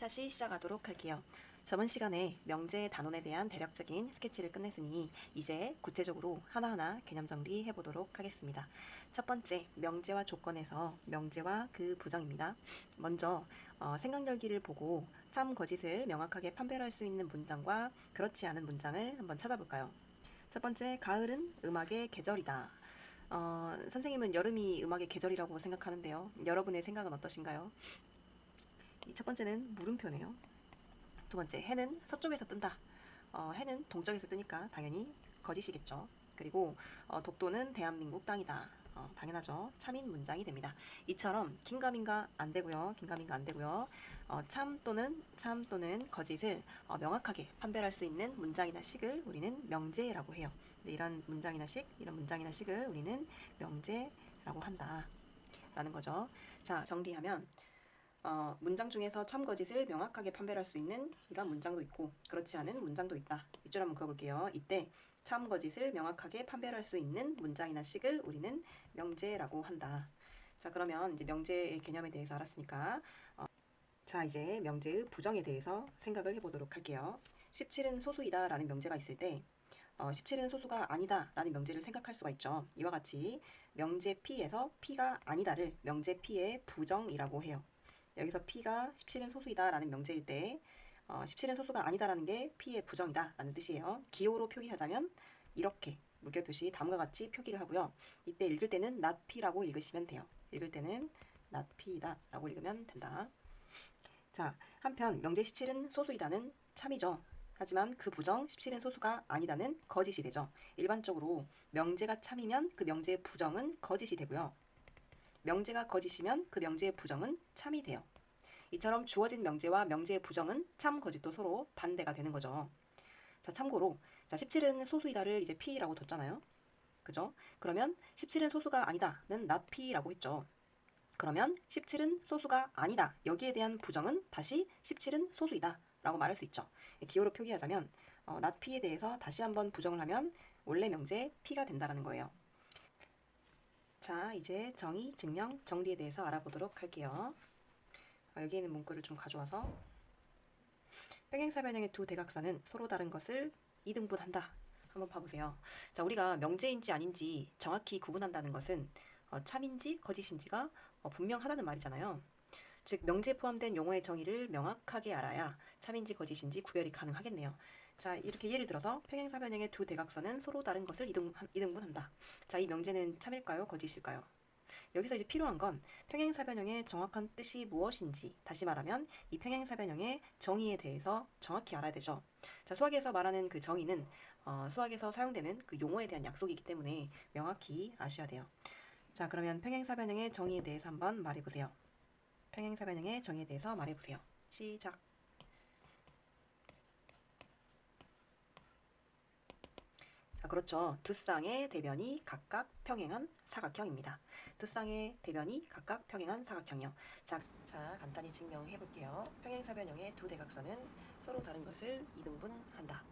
다시 시작하도록 할게요. 저번 시간에 명제 단원에 대한 대략적인 스케치를 끝냈으니 이제 구체적으로 하나하나 개념 정리해 보도록 하겠습니다. 첫 번째, 명제와 조건에서 명제와 그 부정입니다. 먼저 생각열기를 보고 참 거짓을 명확하게 판별할 수 있는 문장과 그렇지 않은 문장을 한번 찾아볼까요? 첫 번째, 가을은 음악의 계절이다. 선생님은 여름이 음악의 계절이라고 생각하는데요. 여러분의 생각은 어떠신가요? 첫 번째는 물음표네요. 두 번째, 해는 서쪽에서 뜬다. 해는 동쪽에서 뜨니까 당연히 거짓이겠죠. 그리고 독도는 대한민국 땅이다. 당연하죠. 참인 문장이 됩니다. 이처럼 긴가민가 안 되고요. 긴가민가 안 되고요. 참 또는 거짓을 명확하게 판별할 수 있는 문장이나 식을 우리는 명제라고 해요. 이런 문장이나 식을 우리는 명제라고 한다. 라는 거죠. 자, 정리하면 문장 중에서 참 거짓을 명확하게 판별할 수 있는 이런 문장도 있고 그렇지 않은 문장도 있다. 밑줄 한번 그어볼게요. 이때 참 거짓을 명확하게 판별할 수 있는 문장이나 식을 우리는 명제라고 한다. 자, 그러면 이제 명제의 개념에 대해서 알았으니까 자, 이제 명제의 부정에 대해서 생각을 해보도록 할게요. 17은 소수이다 라는 명제가 있을 때 17은 소수가 아니다 라는 명제를 생각할 수가 있죠. 이와 같이 명제 P에서 P가 아니다를 명제 P의 부정이라고 해요. 여기서 P가 17은 소수이다 라는 명제일 때 17은 소수가 아니다 라는 게 P의 부정이다 라는 뜻이에요. 기호로 표기하자면 이렇게 물결 표시 다음과 같이 표기를 하고요. 이때 읽을 때는 not P라고 읽으시면 돼요. 읽을 때는 not P이다 라고 읽으면 된다. 자, 한편 명제 17은 소수이다는 참이죠. 하지만 그 부정 17은 소수가 아니다는 거짓이 되죠. 일반적으로 명제가 참이면 그 명제의 부정은 거짓이 되고요. 명제가 거짓이면 그 명제의 부정은 참이 돼요. 이처럼 주어진 명제와 명제의 부정은 참 거짓도 서로 반대가 되는 거죠. 자, 참고로 17은 소수이다를 이제 P라고 뒀잖아요. 그죠? 그러면 17은 소수가 아니다는 not P라고 했죠. 그러면 17은 소수가 아니다. 여기에 대한 부정은 다시 17은 소수이다 라고 말할 수 있죠. 기호로 표기하자면 not P에 대해서 다시 한번 부정을 하면 원래 명제 P가 된다는 거예요. 자, 이제 정의, 증명, 정리에 대해서 알아보도록 할게요. 여기 있는 문구를 좀 가져와서 평행사변형의 두 대각선은 서로 다른 것을 이등분한다. 한번 봐보세요. 자, 우리가 명제인지 아닌지 정확히 구분한다는 것은 참인지 거짓인지가 분명하다는 말이잖아요. 즉 명제에 포함된 용어의 정의를 명확하게 알아야 참인지 거짓인지 구별이 가능하겠네요. 자, 이렇게 예를 들어서 평행사변형의 두 대각선은 서로 다른 것을 이등분한다. 자, 이 명제는 참일까요? 거짓일까요? 여기서 이제 필요한 건 평행사변형의 정확한 뜻이 무엇인지, 다시 말하면 이 평행사변형의 정의에 대해서 정확히 알아야 되죠. 자, 수학에서 말하는 그 정의는 수학에서 사용되는 그 용어에 대한 약속이기 때문에 명확히 아셔야 돼요. 자, 그러면 평행사변형의 정의에 대해서 한번 말해보세요. 평행사변형의 정의에 대해서 말해보세요. 시작. 자, 그렇죠. 두 쌍의 대변이 각각 평행한 사각형입니다. 두 쌍의 대변이 각각 평행한 사각형이요. 자, 간단히 증명해 볼게요. 평행사변형의 두 대각선은 서로 다른 것을 이등분한다.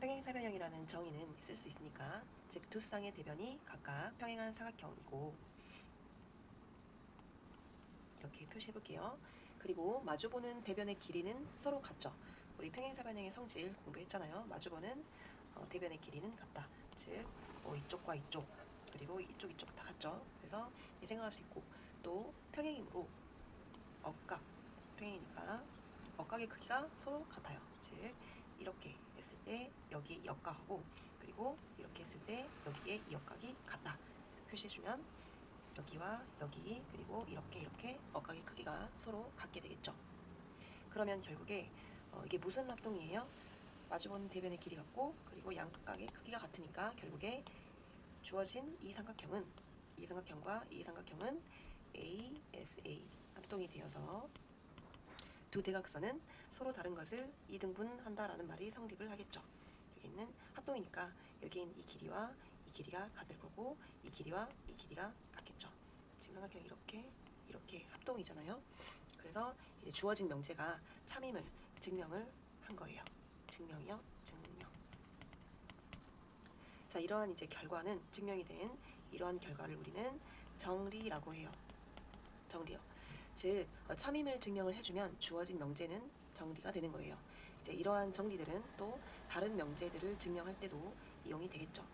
평행사변형이라는 정의는 쓸 수 있으니까, 즉 두 쌍의 대변이 각각 평행한 사각형이고, 이렇게 표시해 볼게요. 그리고 마주보는 대변의 길이는 서로 같죠. 우리 평행사변형의 성질 공부했잖아요. 마주보는 대변의 길이는 같다. 즉 이쪽과 이쪽 그리고 이쪽 다 같죠. 그래서 생각할 수 있고, 또 평행이므로 억각 평행이니까 억각의 크기가 서로 같아요. 즉 이렇게 했을 때 여기에 이 억각하고, 그리고 이렇게 했을 때 여기에 이 억각이 같다 표시해주면 여기와 여기 그리고 이렇게 억각의 크기가 서로 같게 되겠죠. 그러면 결국에 이게 무슨 합동이에요? 마주보는 대변의 길이 같고 그리고 양각각의 크기가 같으니까 결국에 주어진 이 삼각형과 이 삼각형은 ASA 합동이 되어서 두 대각선은 서로 다른 것을 이등분한다라는 말이 성립을 하겠죠. 여기 있는 합동이니까 여기엔 이 길이와 이 길이가 같을 거고 이 길이와 이 길이가 같겠죠. 지금 삼각형이 이렇게 합동이잖아요. 그래서 이제 주어진 명제가 참임을 증명을 한 거예요. 증명이요, 증명. 자, 이러한 이제 결과는 증명이 된 이러한 결과를 우리는 정리라고 해요. 정리요. 즉 참임을 증명을 해주면 주어진 명제는 정리가 되는 거예요. 이제 이러한 정리들은 또 다른 명제들을 증명할 때도 이용이 되겠죠.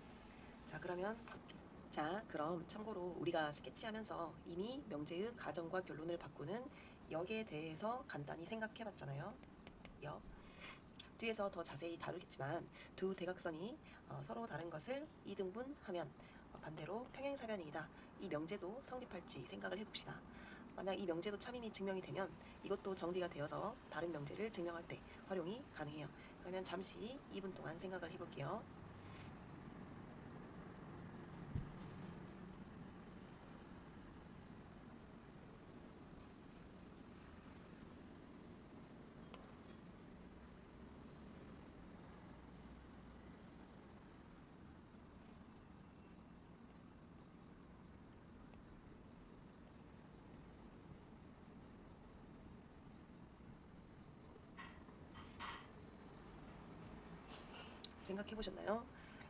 그럼 참고로 우리가 스케치하면서 이미 명제의 가정과 결론을 바꾸는 역에 대해서 간단히 생각해 봤잖아요. 역. 뒤에서 더 자세히 다루겠지만 두 대각선이 서로 다른 것을 이등분하면 반대로 평행사변형이다. 이 명제도 성립할지 생각을 해봅시다. 만약 이 명제도 참임이 증명이 되면 이것도 정리가 되어서 다른 명제를 증명할 때 활용이 가능해요. 그러면 잠시 2분 동안 생각을 해볼게요. 생각해 보셨나요?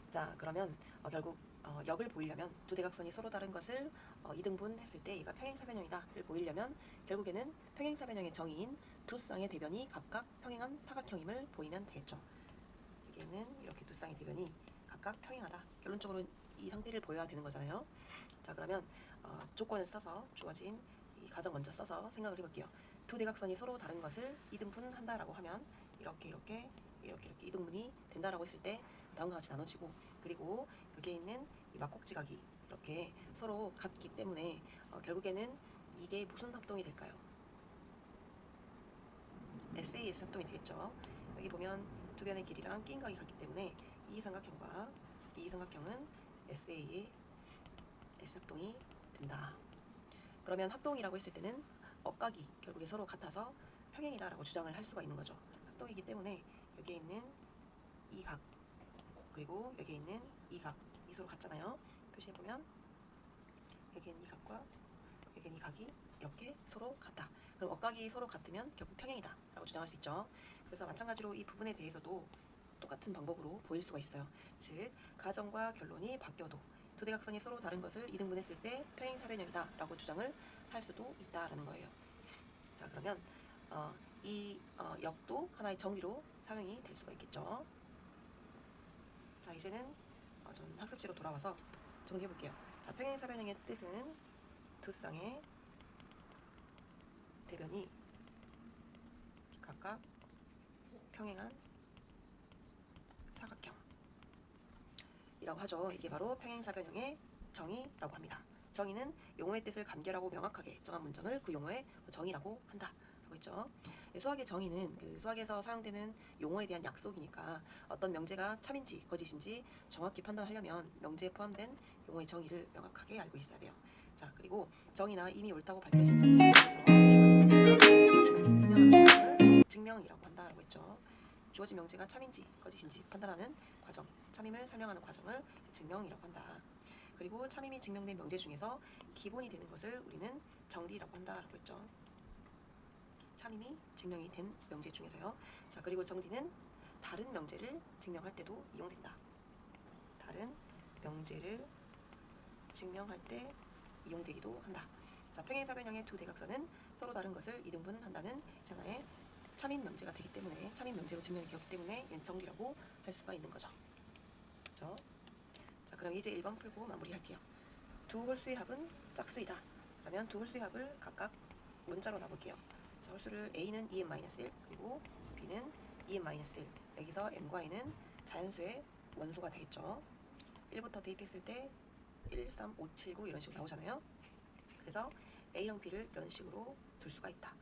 자, 그러면 결국 역을 보이려면 두 대각선이 서로 다른 것을 이등분했을 때 얘가 평행사변형이다를 보이려면 결국에는 평행사변형의 정의인 두 쌍의 대변이 각각 평행한 사각형임을 보이면 되겠죠. 여기에는 이렇게 두 쌍의 대변이 각각 평행하다. 결론적으로 이 상태를 보여야 되는 거잖아요. 자, 그러면 조건을 써서 주어진 이 가정 먼저 써서 생각을 해볼게요. 두 대각선이 서로 다른 것을 이등분한다라고 하면 이렇게 이등분이 된다라고 했을 때 다음과 같이 나눠지고, 그리고 여기에 있는 이 막곡지각이 이렇게 서로 같기 때문에 결국에는 이게 무슨 합동이 될까요? SAS 합동이 되겠죠. 여기 보면 두 변의 길이랑 끼인 각이 같기 때문에 이 삼각형과 이 삼각형은 SA의 S합동이 된다. 그러면 합동이라고 했을 때는 억각이 결국에 서로 같아서 평행이다라고 주장을 할 수가 있는 거죠. 합동이기 때문에 여기에 있는 이 각, 그리고 여기에 있는 이 각, 이 서로 같잖아요. 표시해보면 여기에 있는 이 각과 여기에 있는 이 각이 이렇게 서로 같다. 그럼 억각이 서로 같으면 결국 평행이다 라고 주장할 수 있죠. 그래서 마찬가지로 이 부분에 대해서도 똑같은 방법으로 보일 수가 있어요. 즉 가정과 결론이 바뀌어도 두 대각선이 서로 다른 것을 이등분했을 때 평행사변형이다 라고 주장을 할 수도 있다라는 거예요. 자, 그러면 이 역도 하나의 정리로 사용이 될 수가 있겠죠. 자, 이제는 전 학습지로 돌아와서 정리해 볼게요. 자, 평행사변형의 뜻은 두 쌍의 대변이 각각 평행한 사각형이라고 하죠. 이게 바로 평행사변형의 정의라고 합니다. 정의는 용어의 뜻을 간결하고 명확하게 정한 문장을 그 용어의 정의라고 한다 라고 했죠. 수학의 정의는 그 수학에서 사용되는 용어에 대한 약속이니까 어떤 명제가 참인지 거짓인지 정확히 판단하려면 명제에 포함된 용어의 정의를 명확하게 알고 있어야 돼요. 자, 그리고 정의나 이미 옳다고 밝혀진 선택에 대해서 주어진 명제가 참임을 설명하는 과정을 증명이라고 한다라고 했죠. 주어진 명제가 참인지 거짓인지 판단하는 과정, 참임을 설명하는 과정을 증명이라고 한다. 그리고 참임이 증명된 명제 중에서 기본이 되는 것을 우리는 정리라고 한다라고 했죠. 참임이 증명이 된 명제 중에서요. 자, 그리고 정리는 다른 명제를 증명할 때도 이용된다. 다른 명제를 증명할 때 이용되기도 한다. 자, 평행사변형의 두 대각선은 서로 다른 것을 이등분한다는 하나의 참인 명제가 되기 때문에 참인 명제로 증명이 되었기 때문에 얘는 정리라고 할 수가 있는 거죠. 그렇죠? 자, 그럼 이제 1번 풀고 마무리할게요. 두 홀수의 합은 짝수이다. 그러면 두 홀수의 합을 각각 문자로 놔볼게요. 자, 홀수를 A는 2n-1 그리고 B는 2n-1. 여기서 m과 n은 자연수의 원소가 되겠죠. 1부터 대입했을 때 1, 3, 5, 7, 9 이런 식으로 나오잖아요. 그래서 A랑 B를 이런 식으로 둘 수가 있다.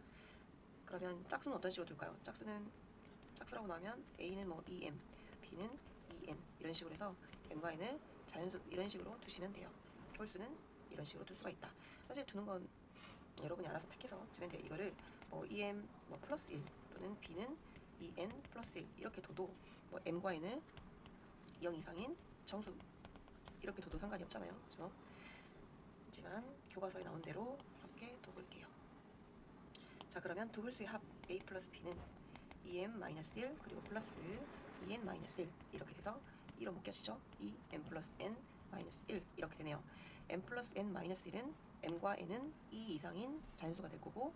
그러면 짝수는 어떤 식으로 둘까요? 짝수라고 나오면 A는 뭐 2m, B는 2n 이런 식으로 해서 m과 n을 자연수 이런 식으로 두시면 돼요. 홀수는 이런 식으로 둘 수가 있다. 사실 두는 건 여러분이 알아서 택해서 두면 돼요. 이거를 뭐 2m 뭐 플러스 1 또는 B는 2n 플러스 1 이렇게 둬도 뭐 m과 n을 0 이상인 정수 이렇게 둬도 상관이 없잖아요. 그렇죠? 하지만 교과서에 나온 대로 이렇게 둬볼게요. 자, 그러면 두 홀수의 합 A 플러스 B는 2m-1 그리고 플러스 2n-1 이렇게 돼서 1로 묶여지죠. 2m 플러스 n-1 이렇게 되네요. m 플러스 n-1은 m과 n은 2 이상인 자연수가 될 거고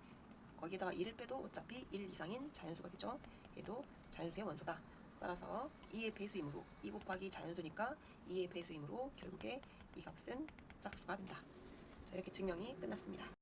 거기에다가 2를 빼도 어차피 1 이상인 자연수가 되죠. 얘도 자연수의 원소다. 따라서 2의 배수이므로 2 곱하기 자연수니까 2의 배수이므로 결국에 이 값은 짝수가 된다. 자, 이렇게 증명이 끝났습니다.